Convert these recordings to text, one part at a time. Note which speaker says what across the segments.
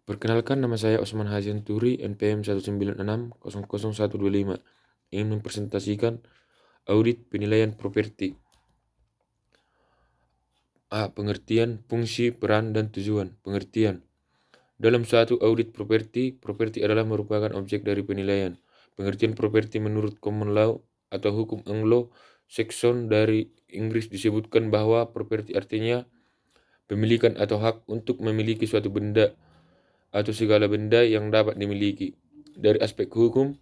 Speaker 1: Perkenalkan, nama saya Osman Hazian Turi, NPM 196000125. Ingin mempresentasikan audit penilaian properti. A. Pengertian, fungsi, peran, dan tujuan. Pengertian. Dalam suatu audit properti adalah merupakan objek dari penilaian. Pengertian properti menurut common law atau hukum Anglo-Saxon dari Inggris disebutkan bahwa properti artinya pemilikan atau hak untuk memiliki suatu benda atau segala benda yang dapat dimiliki. Dari aspek hukum,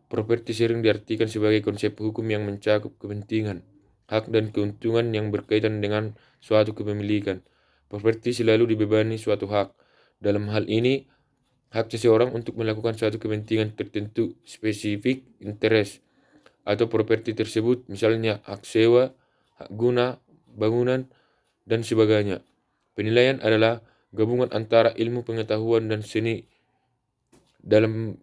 Speaker 1: properti sering diartikan sebagai konsep hukum yang mencakup kepentingan, hak, dan keuntungan yang berkaitan dengan suatu kepemilikan. Properti selalu dibebani suatu hak. Dalam hal ini, hak seseorang untuk melakukan suatu kepentingan tertentu, spesifik interest, atau properti tersebut, misalnya hak sewa, hak guna, bangunan, dan sebagainya. Penilaian adalah gabungan antara ilmu pengetahuan dan seni dalam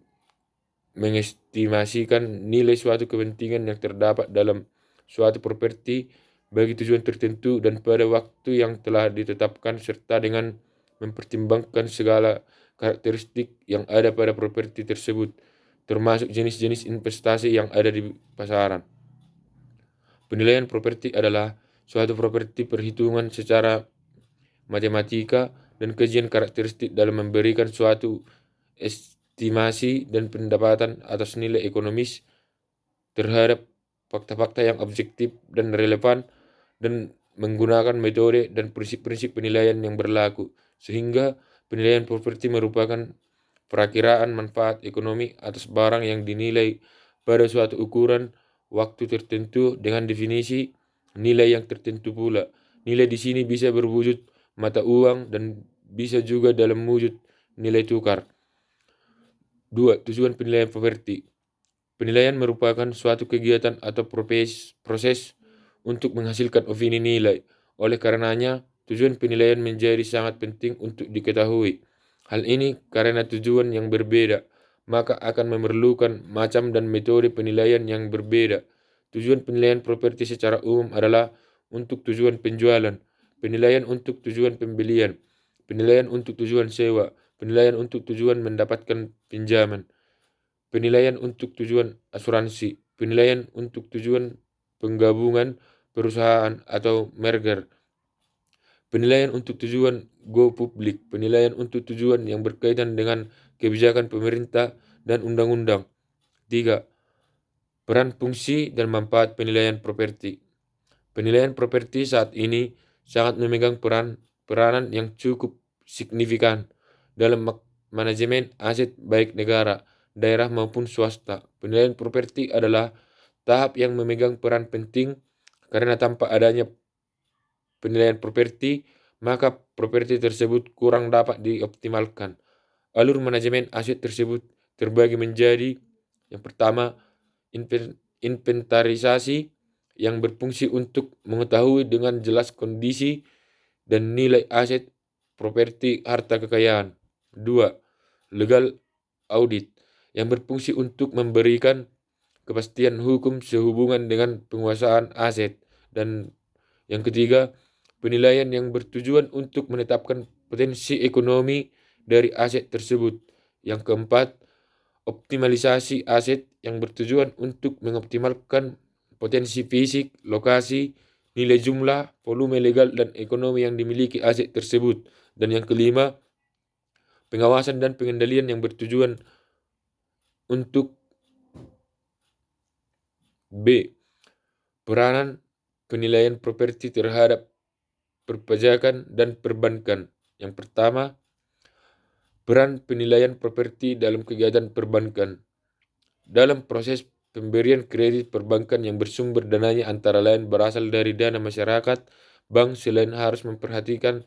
Speaker 1: mengestimasikan nilai suatu kepentingan yang terdapat dalam suatu properti bagi tujuan tertentu dan pada waktu yang telah ditetapkan, serta dengan mempertimbangkan segala karakteristik yang ada pada properti tersebut, termasuk jenis-jenis investasi yang ada di pasaran. Penilaian properti adalah suatu properti perhitungan secara matematika dan kajian karakteristik dalam memberikan suatu estimasi dan pendapatan atas nilai ekonomis terhadap fakta-fakta yang objektif dan relevan, dan menggunakan metode dan prinsip-prinsip penilaian yang berlaku, sehingga penilaian properti merupakan perakiraan manfaat ekonomi atas barang yang dinilai pada suatu ukuran waktu tertentu dengan definisi nilai yang tertentu pula. Nilai di sini bisa berwujud mata uang dan bisa juga dalam wujud nilai tukar. 2. Tujuan penilaian properti. Penilaian merupakan suatu kegiatan atau proses untuk menghasilkan opini nilai. Oleh karenanya, tujuan penilaian menjadi sangat penting untuk diketahui. Hal ini karena tujuan yang berbeda, maka akan memerlukan macam dan metode penilaian yang berbeda. Tujuan penilaian properti secara umum adalah untuk tujuan penjualan, penilaian untuk tujuan pembelian, penilaian untuk tujuan sewa, penilaian untuk tujuan mendapatkan pinjaman, penilaian untuk tujuan asuransi, penilaian untuk tujuan penggabungan perusahaan atau merger, penilaian untuk tujuan go publik, penilaian untuk tujuan yang berkaitan dengan kebijakan pemerintah dan undang-undang. 3. Peran, fungsi, dan manfaat penilaian properti. Penilaian properti saat ini sangat memegang peranan yang cukup signifikan dalam manajemen aset baik negara, daerah maupun swasta. Penilaian properti adalah tahap yang memegang peran penting karena tanpa adanya penilaian properti, maka properti tersebut kurang dapat dioptimalkan. Alur manajemen aset tersebut terbagi menjadi: yang pertama, inventarisasi yang berfungsi untuk mengetahui dengan jelas kondisi dan nilai aset properti harta kekayaan. 2. Legal audit yang berfungsi untuk memberikan kepastian hukum sehubungan dengan penguasaan aset. Dan yang ketiga, penilaian yang bertujuan untuk menetapkan potensi ekonomi dari aset tersebut. Yang keempat, optimalisasi aset yang bertujuan untuk mengoptimalkan potensi fisik, lokasi, nilai jumlah, volume legal, dan ekonomi yang dimiliki aset tersebut. Dan yang kelima, pengawasan dan pengendalian yang bertujuan untuk B. Peranan penilaian properti terhadap perpajakan dan perbankan. Yang pertama, peran penilaian properti dalam kegiatan perbankan. Dalam proses pemberian kredit perbankan yang bersumber dananya antara lain berasal dari dana masyarakat, bank selain harus memperhatikan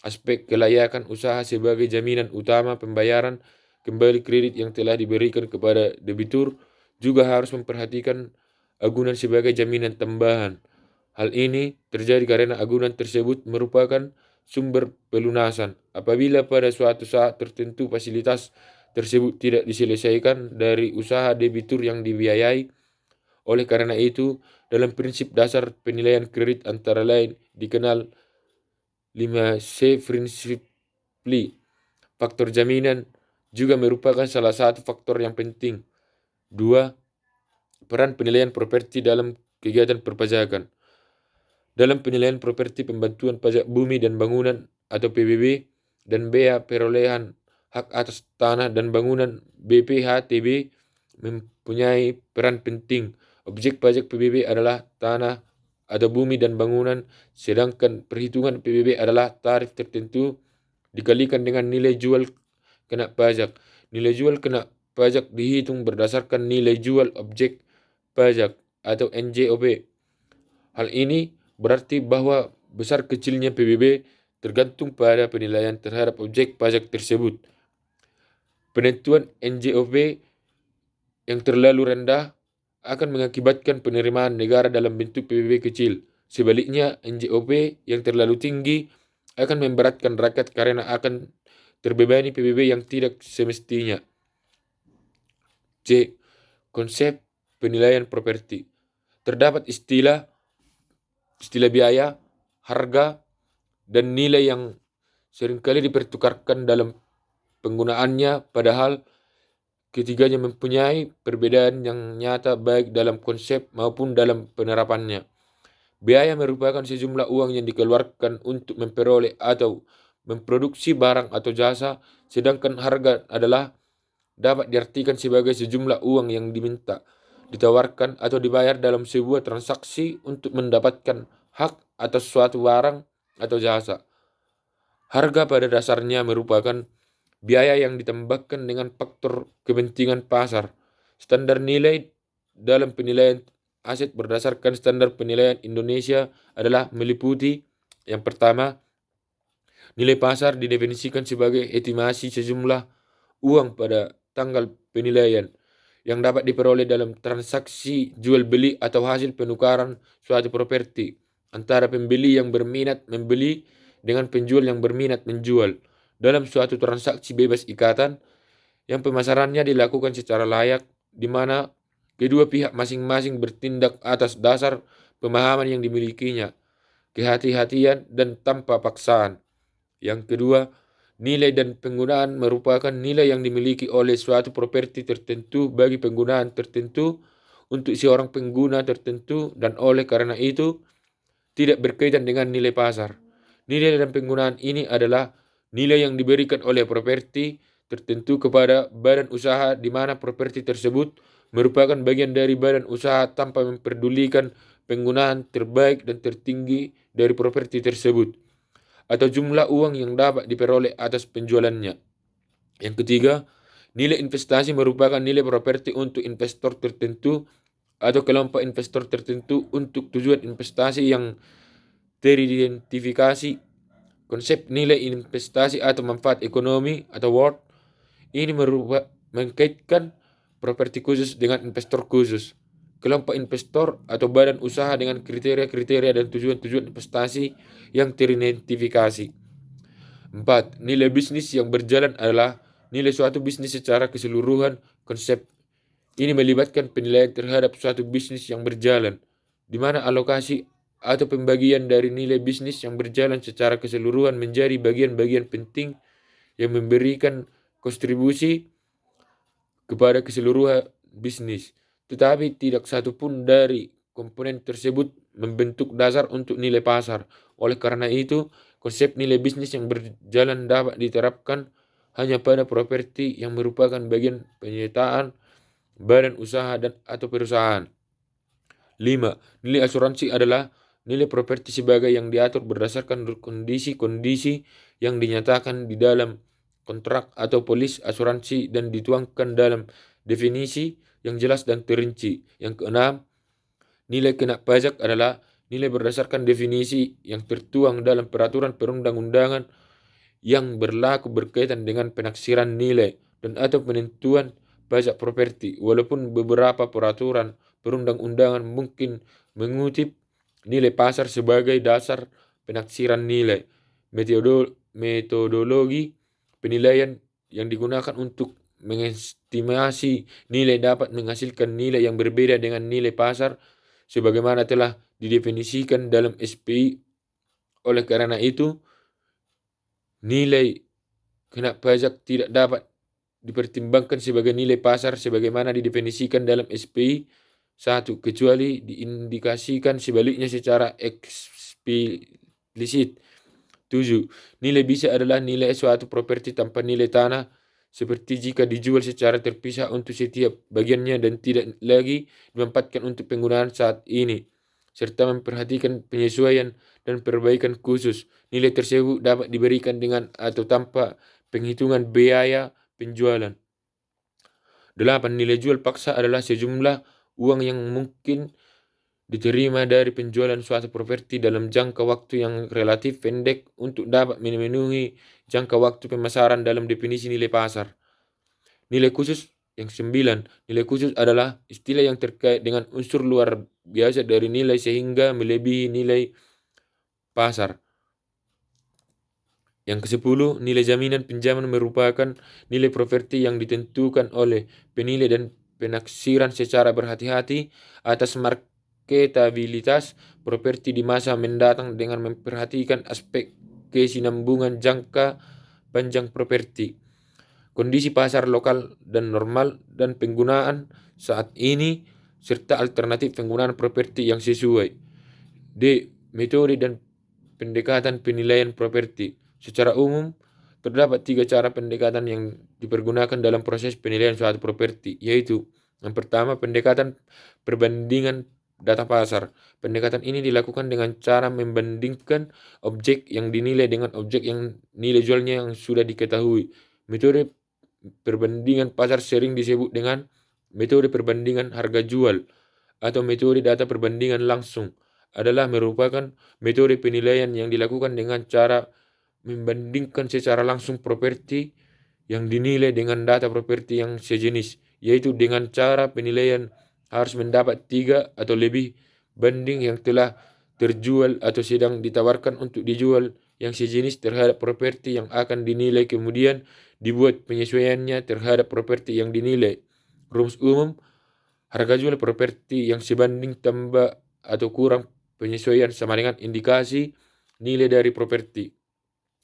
Speaker 1: aspek kelayakan usaha sebagai jaminan utama pembayaran kembali kredit yang telah diberikan kepada debitur, juga harus memperhatikan agunan sebagai jaminan tambahan. Hal ini terjadi karena agunan tersebut merupakan sumber pelunasan apabila pada suatu saat tertentu fasilitas tersebut tidak diselesaikan dari usaha debitur yang dibiayai. Oleh karena itu, dalam prinsip dasar penilaian kredit antara lain dikenal 5C Principally. faktor jaminan juga merupakan salah satu faktor yang penting. 2. Peran penilaian properti dalam kegiatan perpajakan. Dalam penilaian properti, pembantuan pajak bumi dan bangunan atau PBB dan bea perolehan hak atas tanah dan bangunan BPHTB mempunyai peran penting. Objek pajak PBB adalah tanah atau bumi dan bangunan, sedangkan perhitungan PBB adalah tarif tertentu dikalikan dengan nilai jual kena pajak. Nilai jual kena pajak dihitung berdasarkan nilai jual objek pajak atau NJOP. Hal ini berarti bahwa besar kecilnya PBB tergantung pada penilaian terhadap objek pajak tersebut. Penentuan NJOP yang terlalu rendah akan mengakibatkan penerimaan negara dalam bentuk PBB kecil. Sebaliknya, NJOP yang terlalu tinggi akan memberatkan rakyat karena akan terbebani PBB yang tidak semestinya. C. Konsep penilaian properti. Terdapat istilah biaya, harga, dan nilai yang seringkali dipertukarkan dalam penggunaannya, padahal ketiganya mempunyai perbedaan yang nyata baik dalam konsep maupun dalam penerapannya. Biaya merupakan sejumlah uang yang dikeluarkan untuk memperoleh atau memproduksi barang atau jasa, sedangkan harga adalah dapat diartikan sebagai sejumlah uang yang diminta, ditawarkan, atau dibayar dalam sebuah transaksi untuk mendapatkan hak atas suatu barang atau jasa. Harga pada dasarnya merupakan biaya yang ditambahkan dengan faktor kepentingan pasar. Standar nilai dalam penilaian aset berdasarkan standar penilaian Indonesia adalah meliputi: yang pertama, nilai pasar didefinisikan sebagai estimasi sejumlah uang pada tanggal penilaian yang dapat diperoleh dalam transaksi jual beli atau hasil penukaran suatu properti antara pembeli yang berminat membeli dengan penjual yang berminat menjual dalam suatu transaksi bebas ikatan yang pemasarannya dilakukan secara layak, di mana kedua pihak masing-masing bertindak atas dasar pemahaman yang dimilikinya, kehati-hatian, dan tanpa paksaan. Yang kedua, nilai dan penggunaan merupakan nilai yang dimiliki oleh suatu properti tertentu bagi penggunaan tertentu untuk seorang pengguna tertentu, dan oleh karena itu tidak berkaitan dengan nilai pasar. Nilai dan penggunaan ini adalah nilai yang diberikan oleh properti tertentu kepada badan usaha di mana properti tersebut merupakan bagian dari badan usaha tanpa memperdulikan penggunaan terbaik dan tertinggi dari properti tersebut atau jumlah uang yang dapat diperoleh atas penjualannya. Yang ketiga, nilai investasi merupakan nilai properti untuk investor tertentu atau kelompok investor tertentu untuk tujuan investasi yang teridentifikasi. Konsep nilai investasi atau manfaat ekonomi atau worth ini mengkaitkan properti khusus dengan investor khusus, kelompok investor atau badan usaha dengan kriteria-kriteria dan tujuan-tujuan investasi yang teridentifikasi. 4. Nilai bisnis yang berjalan adalah nilai suatu bisnis secara keseluruhan. Konsep ini melibatkan penilaian terhadap suatu bisnis yang berjalan, di mana alokasi atau pembagian dari nilai bisnis yang berjalan secara keseluruhan menjadi bagian-bagian penting yang memberikan kontribusi kepada keseluruhan bisnis. Tetapi tidak satu pun dari komponen tersebut membentuk dasar untuk nilai pasar. Oleh karena itu, konsep nilai bisnis yang berjalan dapat diterapkan hanya pada properti yang merupakan bagian penyertaan badan usaha dan atau perusahaan. 5. Nilai asuransi adalah nilai properti sebagai yang diatur berdasarkan kondisi-kondisi yang dinyatakan di dalam kontrak atau polis asuransi dan dituangkan dalam definisi yang jelas dan terinci. Yang keenam, nilai kena pajak adalah nilai berdasarkan definisi yang tertuang dalam peraturan perundang-undangan yang berlaku berkaitan dengan penaksiran nilai dan atau penentuan pajak properti. Walaupun beberapa peraturan perundang-undangan mungkin mengutip nilai pasar sebagai dasar penaksiran nilai, metodologi penilaian yang digunakan untuk mengestimasi nilai dapat menghasilkan nilai yang berbeda dengan nilai pasar sebagaimana telah didefinisikan dalam SPI. Oleh karena itu, nilai kena pajak tidak dapat dipertimbangkan sebagai nilai pasar sebagaimana didefinisikan dalam SPI 1 kecuali diindikasikan sebaliknya secara eksplisit. 7. Nilai bisa adalah nilai suatu properti tanpa nilai tanah seperti jika dijual secara terpisah untuk setiap bagiannya dan tidak lagi dimanfaatkan untuk penggunaan saat ini, serta memperhatikan penyesuaian dan perbaikan khusus. Nilai tersebut dapat diberikan dengan atau tanpa penghitungan biaya penjualan. 8. Nilai jual paksa adalah sejumlah uang yang mungkin diterima dari penjualan suatu properti dalam jangka waktu yang relatif pendek untuk dapat memenuhi jangka waktu pemasaran dalam definisi nilai pasar. Nilai khusus yang 9. Nilai khusus adalah istilah yang terkait dengan unsur luar biasa dari nilai sehingga melebihi nilai pasar. Yang ke-10, nilai jaminan pinjaman merupakan nilai properti yang ditentukan oleh penilai dan penaksiran secara berhati-hati atas marketabilitas properti di masa mendatang dengan memperhatikan aspek kesinambungan jangka panjang properti, kondisi pasar lokal dan normal dan penggunaan saat ini, serta alternatif penggunaan properti yang sesuai. D. Metode dan pendekatan penilaian properti. Secara umum, terdapat 3 cara pendekatan yang dipergunakan dalam proses penilaian suatu properti, yaitu yang pertama, pendekatan perbandingan data pasar. Pendekatan ini dilakukan dengan cara membandingkan objek yang dinilai dengan objek yang nilai jualnya yang sudah diketahui. Metode perbandingan pasar sering disebut dengan metode perbandingan harga jual atau metode data perbandingan langsung, adalah merupakan metode penilaian yang dilakukan dengan cara membandingkan secara langsung properti yang dinilai dengan data properti yang sejenis, yaitu dengan cara penilaian harus mendapat 3 atau lebih banding yang telah terjual atau sedang ditawarkan untuk dijual yang sejenis terhadap properti yang akan dinilai, kemudian dibuat penyesuaiannya terhadap properti yang dinilai. Rumus umum, harga jual properti yang sebanding tambah atau kurang penyesuaian sama dengan indikasi nilai dari properti.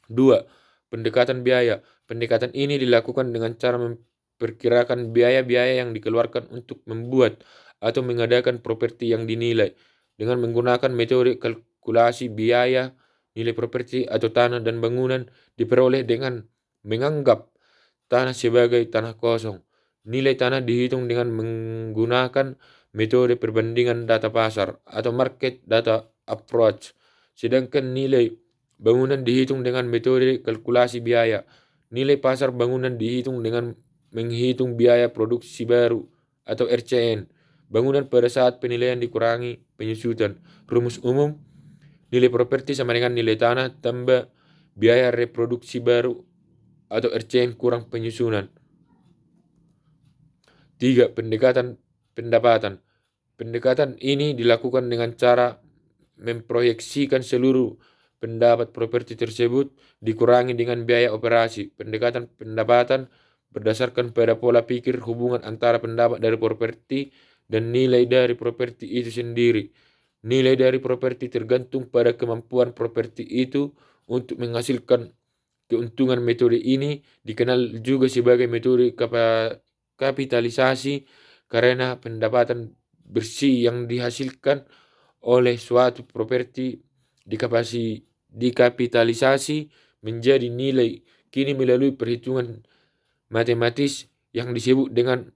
Speaker 1: 2. Pendekatan biaya. Pendekatan ini dilakukan dengan cara memperkirakan biaya-biaya yang dikeluarkan untuk membuat atau mengadakan properti yang dinilai dengan menggunakan metode kalkulasi biaya nilai properti atau tanah dan bangunan diperoleh dengan menganggap tanah sebagai tanah kosong. Nilai tanah dihitung dengan menggunakan metode perbandingan data pasar atau market data approach, sedangkan nilai bangunan dihitung dengan metode kalkulasi biaya. Nilai pasar bangunan dihitung dengan menghitung biaya produksi baru atau RCN bangunan pada saat penilaian dikurangi penyusutan. Rumus umum, nilai properti sama dengan nilai tanah tambah biaya reproduksi baru atau RCN kurang penyusunan. 3. Pendekatan pendapatan. Pendekatan ini dilakukan dengan cara memproyeksikan seluruh pendapat properti tersebut dikurangi dengan biaya operasi. Pendekatan pendapatan berdasarkan pada pola pikir hubungan antara pendapat dari properti dan nilai dari properti itu sendiri. Nilai dari properti tergantung pada kemampuan properti itu untuk menghasilkan keuntungan. Metode ini dikenal juga sebagai metode kapitalisasi karena pendapatan bersih yang dihasilkan oleh suatu properti dikapitalisasi menjadi nilai kini melalui perhitungan matematis yang disebut dengan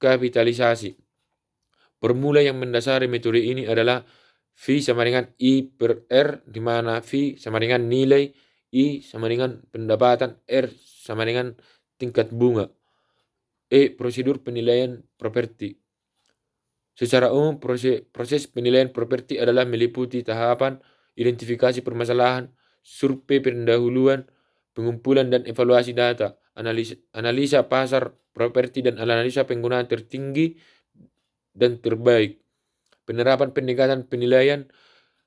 Speaker 1: kapitalisasi. Formula yang mendasari metode ini adalah V sama dengan I per R, di mana V sama dengan nilai, I sama dengan pendapatan, R sama dengan tingkat bunga. Prosedur penilaian properti. Secara umum, proses penilaian properti adalah meliputi tahapan identifikasi permasalahan, survei pendahuluan, pengumpulan dan evaluasi data, analisa pasar properti dan analisa penggunaan tertinggi dan terbaik. Penerapan pendekatan penilaian,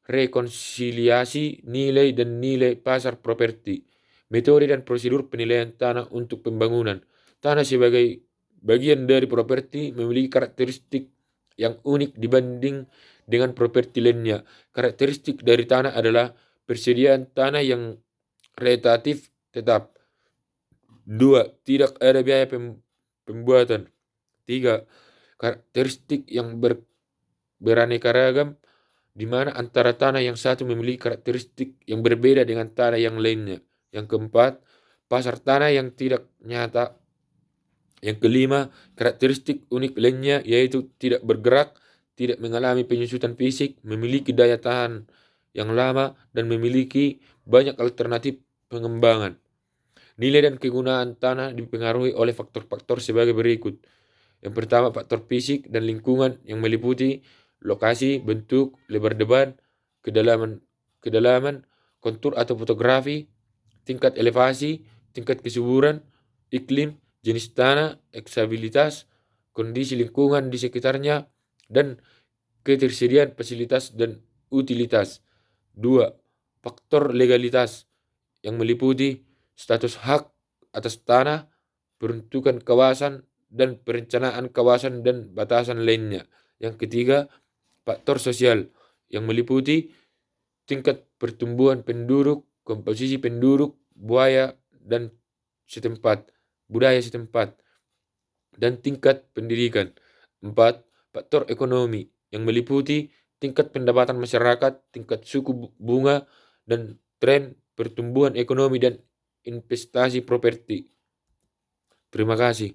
Speaker 1: rekonsiliasi nilai dan nilai pasar properti. Metode dan prosedur penilaian tanah untuk pembangunan. Tanah sebagai bagian dari properti memiliki karakteristik yang unik dibanding dengan properti lainnya. Karakteristik dari tanah adalah persediaan tanah yang relatif tetap, 2. Tidak ada biaya pembuatan. 3. Karakteristik yang beraneka ragam, di mana antara tanah yang satu memiliki karakteristik yang berbeda dengan tanah yang lainnya. Yang keempat, pasar tanah yang tidak nyata. Yang kelima, karakteristik unik lainnya yaitu tidak bergerak, tidak mengalami penyusutan fisik, memiliki daya tahan yang lama, dan memiliki banyak alternatif pengembangan. Nilai dan kegunaan tanah dipengaruhi oleh faktor-faktor sebagai berikut. Yang pertama, faktor fisik dan lingkungan yang meliputi lokasi, bentuk, lebar deban, kedalaman, kontur atau fotografi, tingkat elevasi, tingkat kesuburan, iklim, jenis tanah, eksabilitas, kondisi lingkungan di sekitarnya, dan ketersediaan fasilitas dan utilitas. 2. Faktor legalitas yang meliputi status hak atas tanah, peruntukan kawasan, dan perencanaan kawasan dan batasan lainnya. Yang ketiga, faktor sosial yang meliputi tingkat pertumbuhan penduduk, komposisi penduduk, budaya setempat, dan tingkat pendidikan. 4. Faktor ekonomi yang meliputi tingkat pendapatan masyarakat, tingkat suku bunga, dan tren pertumbuhan ekonomi dan investasi properti. Terima kasih.